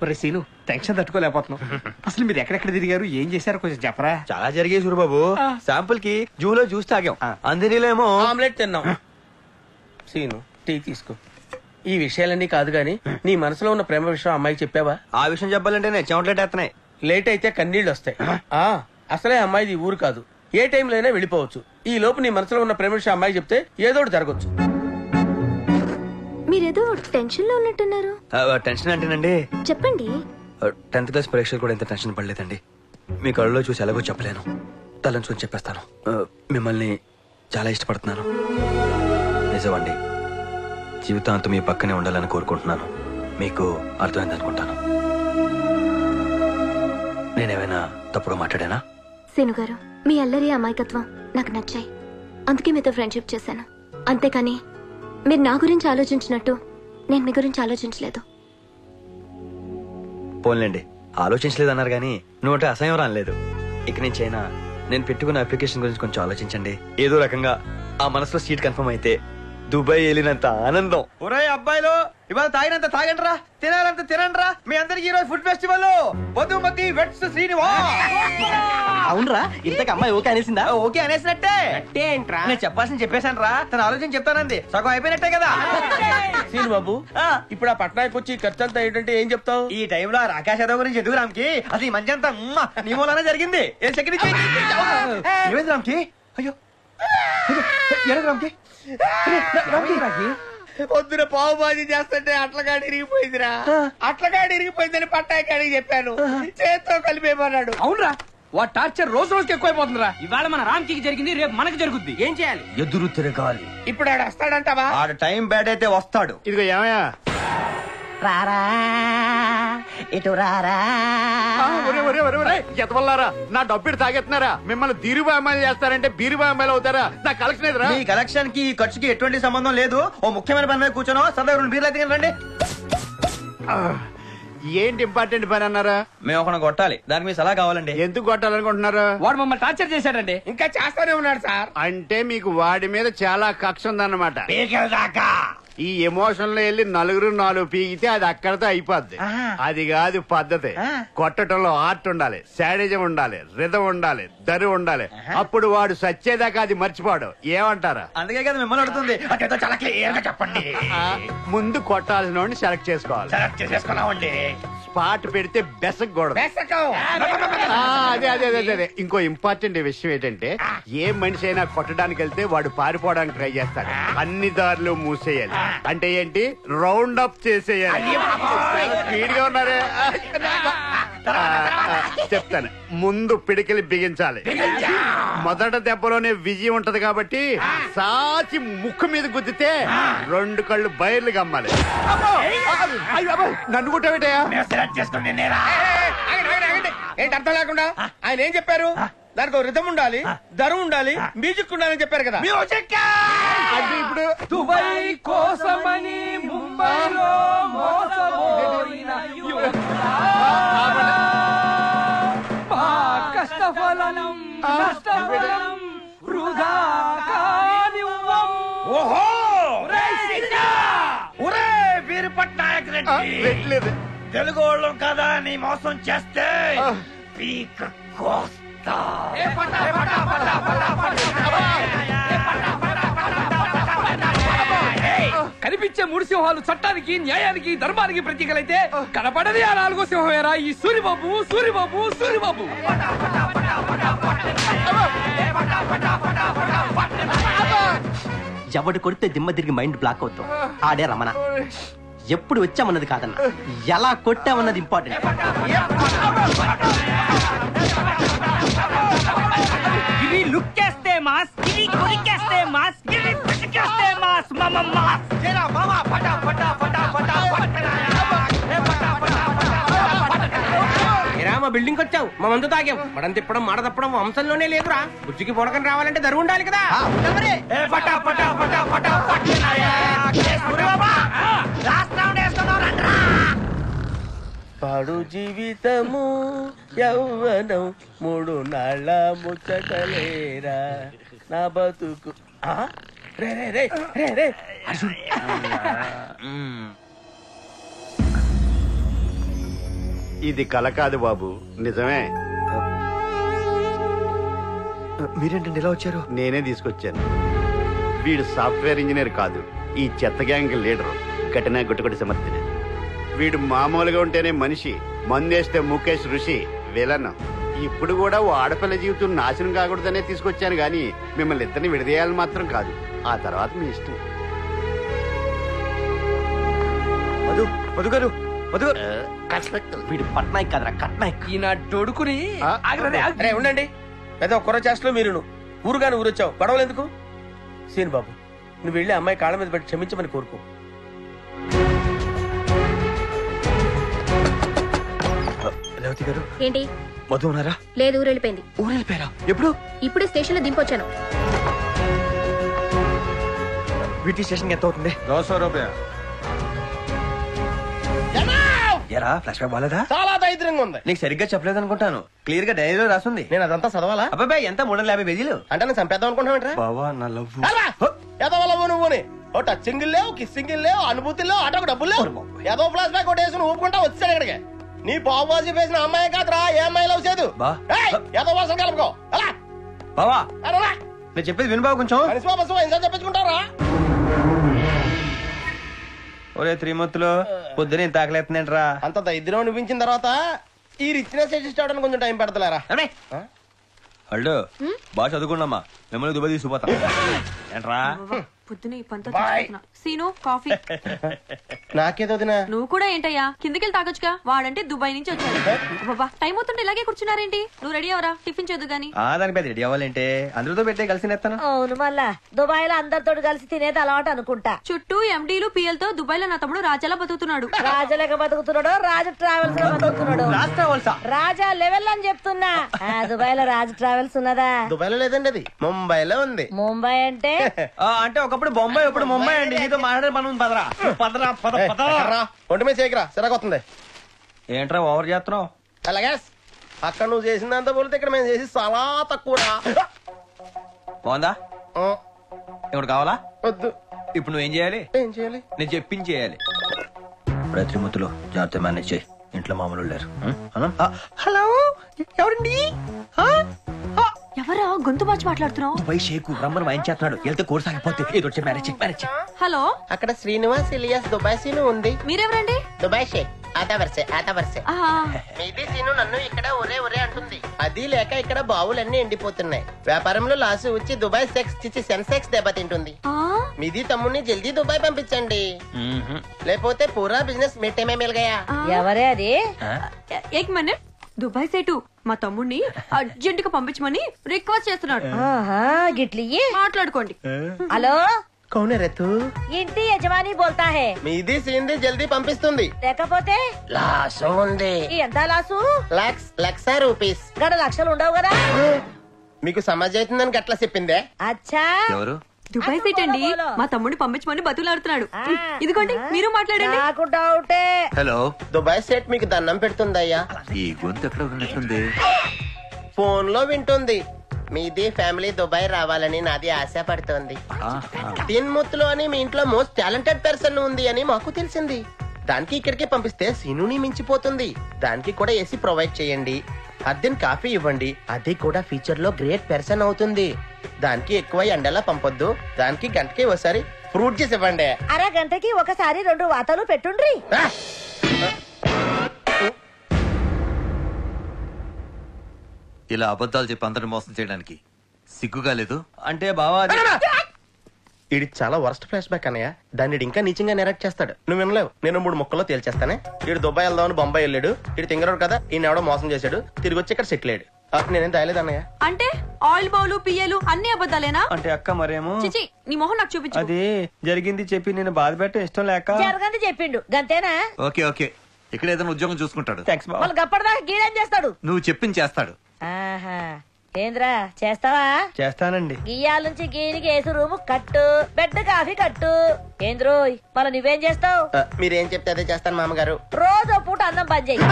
మరి scene tension తట్టుకోలేకపోతున్నాం. అసలు మీరు ఎక్కడెక్కడ తిరిగారు, ఏం చేశారు కొంచెం చెప్పరా? చాలా జరిగాయి సూరిబాబు. శాంపుల్ కి జూలో జ్యూస్ తాగాం, అందరిలో ఆమ్లెట్ తిన్నాం. సీను టీ తీసుకో. ఈ విషయాలన్నీ కాదు గాని నీ మనసులో ఉన్న ప్రేమ విషయం అమ్మాయికి చెప్పావా? ఆ విషయం చెప్పాలంటే నేను చెమటలేటేస్తున్నాయి. లేట్ అయితే కన్నీళ్ళు వస్తాయి. అసలే అమ్మాయిది ఊరు కాదు, ఏ టైంలో అయినా వెళ్ళిపోవచ్చు. ఈ లోపు నీ మనసులో ఉన్న ప్రేమ విషయం అమ్మాయికి చెప్తే ఏదో ఒకటి జరగచ్చు. మీరేదో టెన్షన్ లో ఉన్నట్టున్నారు. టెన్షన్ అంటేనండి, చెప్పండి. 10th క్లాస్ పరీక్షలు కూడా ఇంత టెన్షన్ పడలేదండి. మీ కళ్ళలో చూసి ఎలాగో చెప్పలేను, తలంచుకొని చెప్పేస్తాను. మిమ్మల్ని చాలా ఇష్టపడుతున్నాను. నిజమండి, జీవితాంతం మీ పక్కనే ఉండాలని కోరుకుంటున్నాను. మీకు అర్థమైంది అనుకుంటాను. నేనేమైనా తప్పుడు మాట్లాడానా? సీను గారు, మీ అల్లరి అమాయకత్వం నాకు నచ్చాయి, అందుకే మీతో ఫ్రెండ్షిప్ చేశాను. అంతేకాని మీరు నా గురించి ఆలోచించినట్టు నేను మీ గురించి ఆలోచించలేదు. పోన్లేండి, ఆలోచించలేదన్నారు కానీ నోటి అసహ్యం రాలేదు. ఇక నుంచి అయినా నేను పెట్టుకున్న అప్లికేషన్ గురించి కొంచెం ఆలోచించండి. ఏదో రకంగా ఆ మనసులో సీట్ కన్ఫర్మ్ అయితే దుబాయ్ వెళ్ళినంత ఆనందం. ఒరే అబ్బాయిలు, ఇవాళ తాగినంత తాగండిరా, తినాలంత తినండిరా. మీ అందరికి ఈరోజు food festival. Madhumati weds Srinivas. అవునరా, ఇంతకు అమ్మాయి ఓకే అనేసిందా? ఓకే అనేసినట్టే. ఏంట్రా నేను చెప్పాల్సింది చెప్పేశాను రా, తన ఆలోచన చెప్తానంది. సగం అయిపోయినట్టే కదా. సీను బాబు, ఇప్పుడు ఆ పట్నానికి వచ్చి ఖర్చు అంతా ఏంటంటే ఏం చెప్తావు? ఈ టైంలో రాకేష్ యాదవ్ గురించి ఎందుకు రామ్కి? అసలు ఈ మంచి అంతా నీ మూలానే జరిగింది. ఏమైంది రామ్కి? అయ్యో రామ్కి, పొద్దున పావు బాజీ చేస్తుంటే అట్లగాడి ఇరిగిపోయిందిరా. అట్లగాడి ఇరిగిపోయిందని పట్టాయి కాడికి చెప్పాను, చేత్తో కలిపేమన్నాడు. అవునరా, వా టార్చర్ రోజు రోజుకి ఎక్కువైపోతుందిరా. ఇవాళ మన రామ్కి జరిగింది, రేపు మనకి జరుగుద్ది. ఏం చేయాలి? ఎదురు తిరగాలి. ఇప్పుడు ఆడు వస్తాడంటావా? ఆడ టైం బ్యాడ్ అయితే వస్తాడు. ఇదిగో ఏమయ్యా, రారా ఇటు రారా. ఎతవల్లారా, నా డబ్బులు తాగెత్తున్నారా? మిమ్మల్ని దీరుబాయి అమ్మాయిలు చేస్తారంటే బీరుబాయి అమ్మాయిలు అవుతారా? నా కలెక్షన్ ఎదురా. ఈ కలెక్షన్ కి ఈ ఖర్చుకి ఎటువంటి సంబంధం లేదు. ఓ ముఖ్యమైన పని మీద కూర్చోను, సదా 2 బీర్లు అయితే రండి. ఏంటి ఇంపార్టెంట్ పని అన్నారా? మేము ఒక కొట్టాలి, దానికి మీ సలహా కావాలండి. ఎందుకు కొట్టాలనుకుంటున్నారు? వాడు మమ్మల్ని టార్చర్ చేశాడండి. ఇంకా చేస్తానే ఉన్నాడు సార్. అంటే మీకు వాడి మీద చాలా కక్ష ఉందన్నమాట. ఈ ఎమోషన్ లో వెళ్ళి 4 పీకితే అది అక్కడతో అయిపోద్ది. అది కాదు పద్ధతి. కొట్టడంలో ఆర్ట్ ఉండాలి, శాడిజం ఉండాలి, రిధం ఉండాలి, దరి ఉండాలి. అప్పుడు వాడు సచ్చేదాకా అది మర్చిపోడు. ఏమంటారా? అందుకే కదా మిమ్మల్ని అడుగుతుంది. చాలా క్లియర్ గా చెప్పండి. ముందు కొట్టాల్సిన వాడిని సెలెక్ట్ చేసుకోవాలి. స్పాట్ పెడితే బెసకూడదు. అదే అదే అదే అదే. ఇంకో ఇంపార్టెంట్ విషయం ఏంటంటే, ఏ మనిషి అయినా కొట్టడానికి వెళ్తే వాడు పారిపోవడానికి ట్రై చేస్తాడు. అన్ని దారులు మూసేయాలి. అంటే ఏంటి? రౌండ్ అప్ చేసేయాలి. స్పీడ్ గా ఉన్నారే. చెప్తాను, ముందు పిడికిలి బిగించాలి. మొదట దెబ్బలోనే విజయం ఉంటది కాబట్టి సాచి ముక్కు మీద గుద్దితే 2 కళ్ళు బయర్లు గమ్మాలి. నన్ను కుట్టబెట్టయా? ఏంటి అర్థం లేకుండా? ఆయన ఏం చెప్పారు? దానికి రిథం ఉండాలి, దరు ఉండాలి, మ్యూజిక్ ఉండాలని చెప్పారు కదా. అంటే ఇప్పుడు దుబాయ్ కోసమని ముంబైలో మోసపోయిన కష్టఫలం నష్టఫలం వృధా కానివ్వం. ఓహో, ఒరే వీరు పట్నాయక్ రెడ్డి, పెట్టలేదు. తెలుగు వాళ్ళం కదా నీ మోసం చేస్తే పీక కోస్తా. కనిపించే 3 సింహాలు చట్టానికి, న్యాయానికి, ధర్మానికి ప్రతీకలైతే కనపడది ఆ 4వ సింహమేరా ఈ సూరిబాబు. సూరిబాబు సూరిబాబు ఎవడు కొడితే దిమ్మ తిరిగి మైండ్ బ్లాక్ అవుతాం. ఆడే రమణ. ఎప్పుడు వచ్చామన్నది కాదన్న, ఎలా కొట్టామన్నది ఇంపార్టెంట్. ఇవి లుక్కేస్తే మాస్, ఇవి కొరికేస్తే మాస్, ఇవి పిసికేస్తే మాస్. మాస్ మా బిల్డింగ్ వచ్చావు, మా మందు తాగాం. మడం తిప్పడం, మాట తప్పడం వంశంలోనే లేదురా. బుజ్జికి పొడకని రావాలంటే దరువు ఉండాలి కదా. పాడు జీవితము యౌవనం 3 నాళ్ళ ముచ్చటలేరా నా బతుకు. రే రే రే రే రే ఇది కల కాదు బాబు, నిజమే. మీరేంటండి ఇలా వచ్చారు? నేనే తీసుకొచ్చాను. వీడు సాఫ్ట్వేర్ ఇంజనీర్ కాదు, ఈ చెత్త గ్యాంగ్ లీడర్ ఘటన గుట్టుకొట్టి సమర్థుడు. వీడు మామూలుగా ఉంటేనే మనిషి, మందేస్తే ముఖేష్ ఋషి విలన్. ఇప్పుడు కూడా ఓ ఆడపిల్ల జీవితం నాశనం కాకూడదనే తీసుకొచ్చాను గాని మిమ్మల్ని ఇద్దరిని విడదీయాలని మాత్రం కాదు. ఆ తర్వాత మీ ఇష్టం. మధు మధు గారు, మధు గారు. వీడు పట్నాయక్ కదరా కట్నాయక్. ఈయన డొడుకుని అరే ఉండండి, పెద్ద కుర్ర చేష్టలో మీరు ఊరుగాని ఊరొచ్చావు, గొడవలు ఎందుకు? సీన్ బాబు, నువ్వు వెళ్ళి అమ్మాయి కాళ్ళ మీద పెట్టి క్షమించమని కోరుకో. రేవతి గారు, ఏంటి? మధు ఉన్నారా? లేదు, ఊరు వెళ్ళిపోయింది. ఊరు వెళ్ళిపోయారా? ఎప్పుడు? ఇప్పుడే స్టేషన్ లో దింపొచ్చాను. వీటి స్టేషన్ ఎంత అవుతుంది? 200 రూపాయలు. ఎరా ఫ్లాష్ బ్యాక్ బాలేదా? చాలా దైద్యంగా ఉంది. నీకు సరిగ్గా చెప్పలేదు అనుకుంటాను. క్లియర్ గా డైరీలో రాసింది. నేను అదంతా చదవాలా? అబ్బాయి ఎంత 350 పేజీలు అంటే నేను చంపేద్దాం అనుకుంటున్నావుంట్రా? బావా నా లవ్. ఏదో నువ్వుని ఓ టచ్చింగ్ లేవు, కిస్సింగ్ లేవు, అనుభూతి లేవు, అటొక డబ్బులు లేవు. ఏదో ఫ్లాష్ బ్యాక్ ఒకటి వేసుకుని ఊపుకుంటా వచ్చాడు ఇక్కడికి. నీ బాబుజీ వేసిన అమ్మాయి కాదురా, ఏ అమ్మాయి లవ్ చేయదు. ఏదో వర్షం కలుపుకో. అలా బావా నేను చెప్పేది విను బావ కొంచెం. మనిషి బస్సు ఎంత చెప్పించుకుంటారా? ఒరే త్రిమూర్తులు, పొద్దున ఇంత ఆకలేస్తుందేంట్రా? అంత దరిద్రం అనిపించిన తర్వాత ఈ రిచ్నెస్ అడ్జస్ట్ అవడానికి కొంచెం టైం పెడతలేరా? అల్లు బాగా చదువుకున్నామ్మా, మిమ్మల్ని దుబాయ్ తీసుకుపోతా. ఏంట్రా పొద్దున ఈ పంతో తెచ్చుకుంటున్నా. Scene coffee. నాకేదో దినా నువ్వు కూడా ఏంటయ్యా, కిందకెళ్ళి తాగొచ్చుగా. వాడంటే దుబాయ్ నుంచి వచ్చాడు. బాబా టైం అవుతుంటే ఇలాగే కూర్చున్నారేంటి? నువ్వు రెడీ అవరా, టిఫిన్ చేద్దు గాని. దానికి పెద్ద రెడీ అవ్వాలంటే అందరితో పెట్టే కలిసి నేస్తాను. అవును, మళ్ళా దుబాయ్ లో అందరితో కలిసి తినేది అలవాటు అనుకుంటా. చుట్టూ ఎండీలు పిఎల్ తో దుబాయ్ లో నా తమ్ముడు రాజాలా బతుకుతున్నాడు. రాజలేక బతుకుతున్నాడు, రాజు ట్రావెల్స్ లో బతుకుతున్నాడు. రాజా లెవెల్ అని చెప్తున్నా. దుబాయ్ లో రాజు ట్రావెల్స్ ఉన్నదా? దుబాయ్ లో లేదండి, అది ముంబైలో ఉంది. ముంబై అంటే అంటే ఒకప్పుడు బొంబాయి, ఇప్పుడు ముంబై అండి. నీతో మాట్లాడే పని ఉంది. పదరా పదరా పద పదరా. ఒంటి మీద చేయకరా, సిరగొస్తుంది. ఏంట్రా ఓవర్ చేస్తున్నావు? అలాగే అక్కడ నువ్వు చేసిందంతా పోలితే ఇక్కడ మేము చేసి చాలా తక్కువ. బాగుందా? ఇప్పుడు కావాలా? వద్దు. ఇప్పుడు నువ్వేం చేయాలి? ఏం చేయాలి? నేను చెప్పించేయాలి. త్రిమూర్తులు జాగ్రత్త మేనేజ్ చేయి, ఇంట్లో మామూలు లేరు. హలో, ఎవరండి? ఎవరా గొంతు మార్చి మాట్లాడుతున్నావు? దుబాయ్ షేకు రమ్మని వాయించేస్తున్నాడు. వెళ్తే కోర్స్ ఆగిపోతే ఏదో వచ్చి మ్యారేజ్ మ్యారేజ్. హలో, అక్కడ శ్రీనివాస్ ఇలియాస్ దుబాయ్ సీను ఉంది. మీరెవరండి? దుబాయ్ షేక్ ఆతా వరసే. ఆహా, మీది సీను నన్ను ఇక్కడ ఒరే అంటుంది. అది లేక ఇక్కడ బావులన్నీ ఎండిపోతున్నాయి. వ్యాపారంలో లాసు వచ్చి దుబాయ్ సెక్స్ చిచ్చి సెన్సెక్స్ దెబ్బతింటుంది. ఆ? మీది తమ్ముడిని జల్దీ దుబాయ్ పంపించండి, లేకపోతే పూరా బిజినెస్ మిట్టమే మిల్గయా. ఎవరే అది? ఏక్ మినిట్. దుబాయ్ సేటు మా తమ్ముడిని అర్జెంట్ గా పంపించమని రిక్వెస్ట్ చేస్తున్నాడు. గిట్లి మాట్లాడుకోండి. హలో, కౌనే రెతు? ఇంటి యజమాని బోల్తా హే. మీది సీన్ది జల్దీ పంపిస్తుంది. లేకపోతే లాసు ఉంది. ఎంత లాసు? లక్ష రూపీస్. గడ లక్షలు ఉండవు కదా? మీకు సమాజ్ అవుతుందని గట్లా చెప్పిందే. అచ్చా, ఎవరు? దుబాయ్ సేట్ అండి మా తమ్ముడిని పంపించమని బతులాడుతున్నాడు. ఇదిగోండి మీరు మాట్లాడండి. నాకు డౌటే. హలో, దుబాయ్ సెట్ మీకు దండం పెడుతుందయ్యా. ఈ గొంతు ఎక్కడ ఉన్నట్లుంది? ఫోన్ లో వింటుంది. మీది ఫ్యామిలీ దుబాయ్ రావాలని నాది ఆశ పడుతోంది. తిన్ముత్తులో అని మీ ఇంట్లో మోస్ట్ టాలెంటెడ్ పర్సన్ ఉంది అని మాకు తెలిసింది. దానికి ఇక్కడికి పంపిస్తే సీనుని మించిపోతుంది. దానికి కూడా ఏసీ ప్రొవైడ్ చేయండి, అద్దెన్ కాఫీ ఇవ్వండి, అది కూడా ఫ్యూచర్ లో గ్రేట్ పర్సన్ అవుతుంది. దానికి ఎక్కువ ఎండలా పంపొద్దు. దానికి గంటకి ఒకసారి ఫ్రూట్ జ్యూస్ ఇవ్వండి. అరగంటకి ఒకసారి 2 వాతలు పెట్టుండ్రి. ఇలా అబద్ధాలు చెప్పి అందరిని మోసం చేయడానికి సిగ్గుగా లేదు? అంటే బావా ఇది చాలా వర్స్ట్ ఫ్లాష్ బ్యాక్ అన్నయ్య. దాన్ని ఇంకా నీచంగా నెరెక్ట్ చేస్తాడు. నువ్వు వినలేవు. నేను 3 ముక్కల్లో తేల్చేస్తానే. ఇడు దుబాయ్ వెళ్దామని బొంబాయి వెళ్ళాడు. ఇడు తింగరాడు కదా, ఈయన ఎవడో మోసం చేశాడు. తిరిగి వచ్చి ఇక్కడ సెటిల్ అయ్యాడు. నేనేం దాయలేదు అన్నయ్య. అంటే ఆయిల్ బౌలు పియ్యలు అన్ని అబద్ధాలేనా? అంటే అక్క మరేమో చిచి నీ మొహం నాకు చూపించు. అది జరిగింది చెప్పి నేను బాధ పెట్టే ఇష్టం లేక. జరగంది చెప్పిండు గంతేనా? ఓకే ఓకే, ఇక్కడ ఏదైనా ఉద్యోగం చూసుకుంటాడు. థ్యాంక్స్ బావ. మళ్ళీ గప్పటిదాకా గీడేం చేస్తాడు? నువ్వు చెప్పింది చేస్తాడు. ఆహా, ఏంద్రా చేస్తావా? చేస్తానండి. గియ్యాల నుంచి గీనికి ఏసు రూము కట్టు, బెడ్ కాఫీ కట్టు. ఏంద్రోయ్ మళ్ళీ నువ్వేం చేస్తావు? మీరేం చెప్తే అదే చేస్తాను మామగారు. రోజు పూట అన్నం పని చెయ్యి.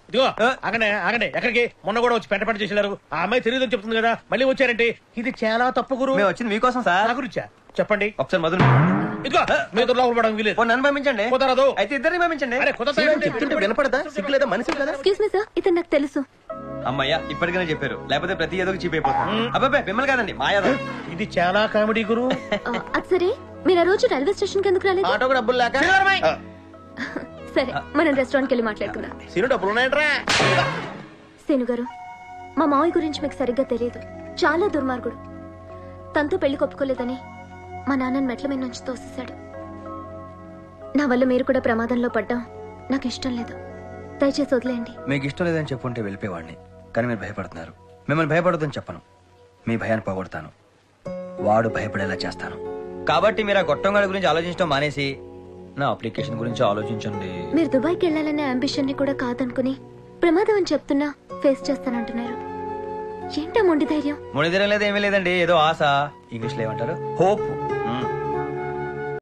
ఇదిగో ఆగండి. ఎక్కడికి? మొన్న కూడా వచ్చి పెంట చేసేలారు. ఆ అమ్మాయి తెలియదని చెప్తుంది కదా, మళ్ళీ వచ్చారంటే ఇది చాలా తప్పు గురు. మేము వచ్చింది మీకోసం సార్. నా గురించా చెప్పండి. ఒకసారి మధురు ఇదిగో మీ ఇద్దరు లోపల పడడం వీలేదు. ఓ నన్ను పంపించండి. కుదరదు. అయితే ఇద్దరిని పంపించండి. అరే కుదరదు. చెప్తుంటే వినపడదా? సిగ్గు లేదా? మనుషులు కదా. ఎక్స్క్యూజ్ మీ సార్, ఇతను నాకు తెలుసు. అమ్మయ్యా ఇప్పటికైనా చెప్పారు, లేకపోతే ప్రతి ఏదో చీప్ అయిపోతుంది. అబ్బాయి మిమ్మల్ని కాదండి మా యాదవ్. ఇది చాలా కామెడీ గురు. అది సరే, మీరు ఆ రోజు రైల్వే స్టేషన్ కి ఎందుకు రాలేదు? ఆటోకు డబ్బులు లేక. సరే, మనం రెస్టారెంట్ కి వెళ్ళి మాట్లాడుకుందాం. సీను డబ్బులు ఉన్నాయంట్రా. సేను గారు, మా మావయ్య గురించి మీకు సరిగ్గా తెలియదు. చాలా దుర్మార్గుడు. తనతో పెళ్లి కొప్పుకోలేదని మా నాన్నని మెట్ల మీద నుంచి తోసేశాడు. నా వల్ల మీరు కూడా ప్రమాదంలో పడ్డం నాకు ఇష్టం లేదు. దయచేసి వదిలేయండి. మీకు ఇష్టం లేదని చెప్పుంటే వెళ్ళిపోయేవాడిని, కానీ మీరు భయపడుతున్నారు. మిమ్మల్ని భయపడొద్దని చెప్పను, మీ భయాన్ని పోగొడతాను. వాడు భయపడేలా చేస్తాను. కాబట్టి మీరు ఆ గొట్టంగాడి గురించి ఆలోచించడం మానేసి నా అప్లికేషన్ గురించి ఆలోచించండి. మీరు దుబాయ్కి వెళ్ళాలనే అంబిషన్ ని కూడా కాదనుకుని ప్రమాదం అని చెప్తున్నా ఫేస్ చేస్తానంటున్నారు. ఏంటా మొండి ధైర్యం? మొండి ధైర్యం లేదు, ఏమీ లేదండి. ఏదో ఆశ, ఇంగ్లీష్ లో ఏమంటారు, హోప్.